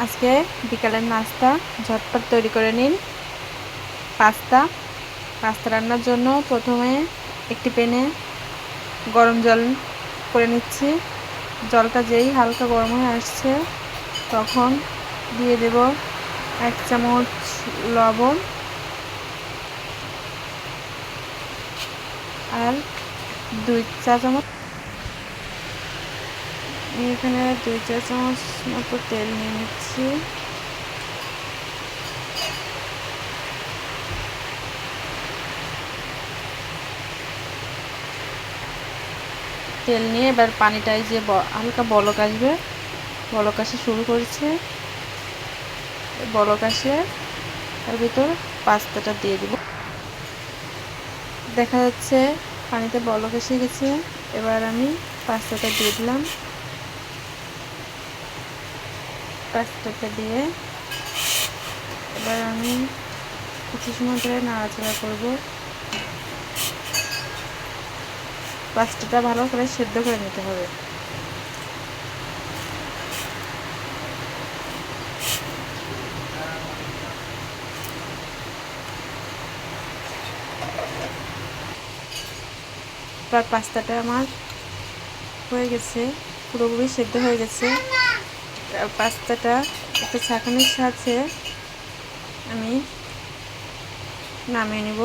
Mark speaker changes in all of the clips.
Speaker 1: আজকে বিকালের নাস্তা ঝটপট তৈরি করে নিন। পাস্তা রান্নার জন্য প্রথমে একটি প্যানে গরম জল করে নিচ্ছি। জলটা যেই হালকা গরম হয়ে আসছে তখন দিয়ে দেব 1 চামচ লবণ আর 2 চা চামচ, এখানে 2 চা চামচ মতো তেল নিয়ে নিচ্ছি। তেল নিয়ে এবার পানিটাই যে হালকা বলক আসবে, বলক আসা শুরু করেছে। বলক আসলে তার ভিতর পাস্তাটা দিয়ে দিব। দেখা যাচ্ছে পানিতে বলক এসে গেছে। এবার আমি পাস্তাটা দিয়ে দিলাম। পাস্তাটা দিয়ে এবার আমি কিছু সময় ধরে নাড়াচাড়া করব। পাস্তাটা ভালো করে সেদ্ধ করে নিতে হবে। এবার পাস্তাটা আমার হয়ে গেছে, পুরোপুরি সেদ্ধ হয়ে গেছে। পাস্তাটা একটা ছাঁকনির সাহায্যে আমি নামিয়ে নিব।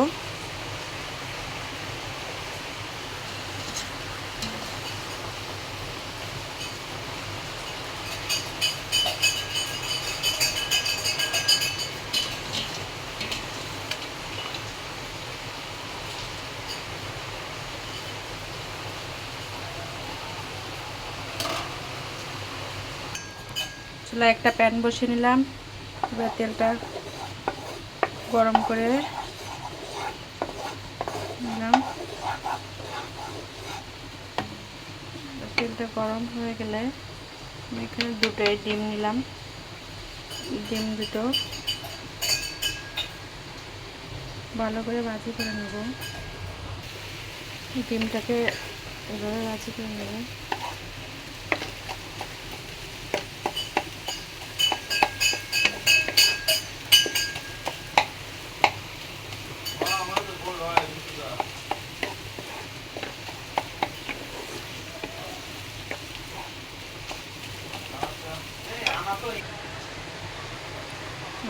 Speaker 1: চুলায় একটা প্যান বসিয়ে নিলাম। এবার তেলটা গরম করে নিলাম। তেলটা গরম হয়ে গেলে আমি এখানে দুটোই ডিম নিলাম। ডিম দুটো ভালো করে ভাজি করে নেব। ডিমটাকে এভাবে ভাজি করে নেব।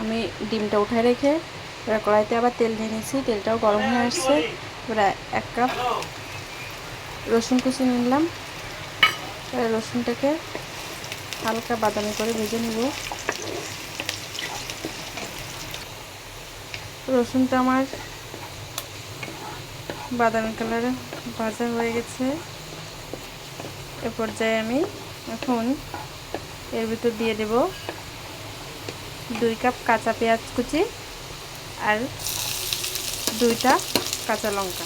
Speaker 1: আমি ডিমটা উঠায় রেখে এবার কড়াইতে আবার তেল দিয়ে নিয়েছি। তেলটাও গরম হয়ে আসছে। এবার 1 কাপ রসুন কুচি নিলাম। রসুনটাকে হালকা বাদামি করে ভেজে নেব। রসুনটা আমার বাদামি কালারে ভাজা হয়ে গেছে। এ পর্যায়ে আমি এখন এর ভিতর দিয়ে দেব 2 কাপ কাঁচা পেঁয়াজ কুচি আর 2টা কাঁচা লঙ্কা।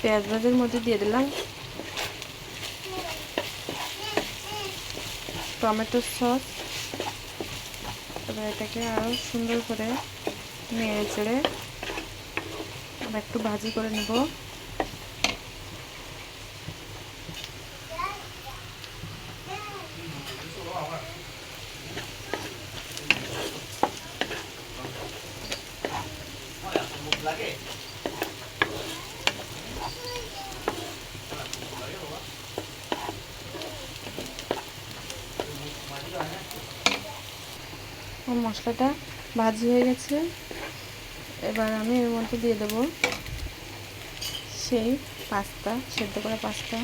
Speaker 1: পেঁয়াজ ভাজার মধ্যে দিয়ে দিলাম টমেটো সস। এবার এটাকে আরও সুন্দর করে নেড়ে চেড়ে একটু ভাজি করে নেব। মশলাটা ভাজি হয়ে গেছে। এবার আমি এর মধ্যে দিয়ে দেব সেই পাস্তা, সেদ্ধ করা পাস্তা।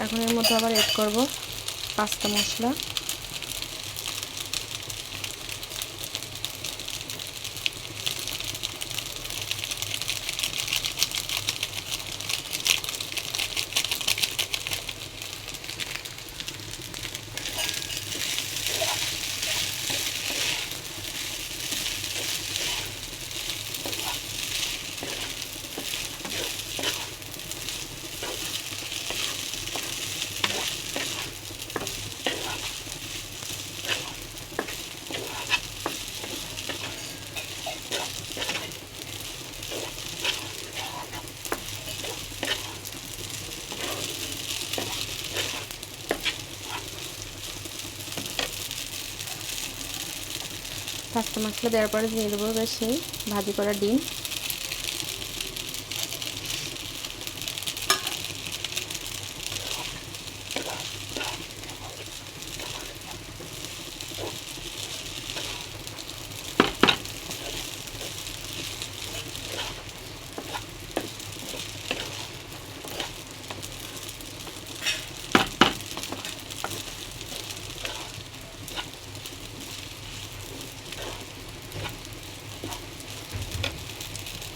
Speaker 1: এখন এর মধ্যে আবার অ্যাড করব পাস্তা মশলা। পাস্তা মশলা দেওয়ার পরে দিয়ে দেবো সেই ভাজি করা ডিম।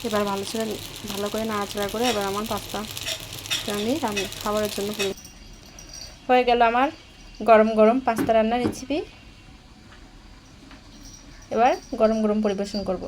Speaker 1: এবার ভালো করে নাড়াচাড়া করে এবার আমার পাস্তা আমি খাবারের জন্য হয়ে গেল আমার গরম গরম পাস্তা রান্নার রেসিপি। এবার গরম গরম পরিবেশন করব।